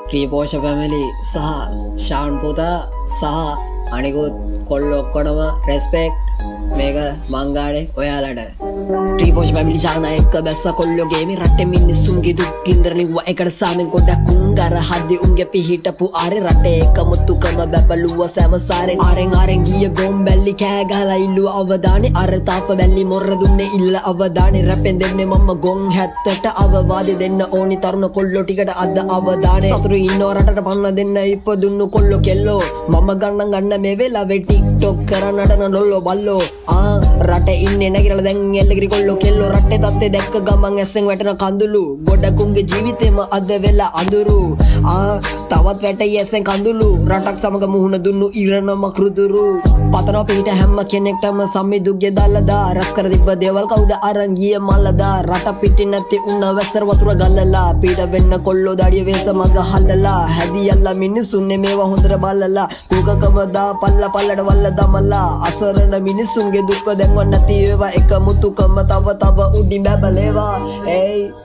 ක්‍රීපෝෂ family සහ ශාන් පුතා සහ අනිකුත් කොල්ලෝ ඔක්කොටම රෙස්පෙක්ට්. මේක මංගානේ ඔයාලට. ක්‍රීපෝෂ පැමිලි ශාන එක්ක බැස්ස කොල්ලෝ ගේමේ රටේ මිනිස්සුන්ගේ දුක් ගින්දර නිව්ව එකට සාමෙන් ගොඩක් උංගර හදි උන්ගේ පිහිටපු ආරේ රටේ එක මුතුකම බබලුව සෑමසාරෙන් ආරෙන් ගිය ගොම්බැල්ලි කෑ ගහලා ඉල්ලුව අවදානේ අර තාප වැල්ලි මොර දුන්නේ ඉල්ල අවදානේ රැපෙන් දෙන්නේ මම ගොන් 70ට අවවාද දෙන්න ඕනි තරුණ කොල්ලෝ ටිකට අද අවදානේ සතුරු ඉන්නව රටට පන්න දෙන්න ඉපදුන්නු කොල්ලෝ කෙල්ලෝ මම ගන්න මේ වෙලාවේ ටික්ටොක් කරන නටන ලොල්ලෝ බල්ලෝ රටේ ඉන්නේ නැගිරලා දැන් එල්ලගිරි කොල්ලෝ කෙල්ලෝ රටේ තත්ත්වය දැක්ක ගමන් ඇස්සෙන් වැටෙන කඳුළු ගොඩකුන්ගේ ජීවිතේම අද වෙලා අඳුරු තවත් වැටේ ඇස්සෙන් කඳුළු රටක් සමග මුහුණ දුන්නු ඉරණම කෘදුරු පතන පිට හැම කෙනෙක්ටම සම්මිදුගේ දල්ලදා රැස් කර තිබ්බ දේවල් කවුද අරන් ගියේ මල්ලදා රට පිටින් නැති උණ වැස්සර වතුර ගල්ලලා පීඩ වෙන්න කොල්ලෝ දාඩිය වේස මග හල්ලලා හැදියල්ලා මිනිසුන්නේ මේවා හොඳට බලලා කුකකම දා පල්ලට වල්ල දමලා අසරණ මිනිසුන්ගේ දුක දැන්වත් නැති ඒවා එක මුතුකම තව උඩින් බබලේවා.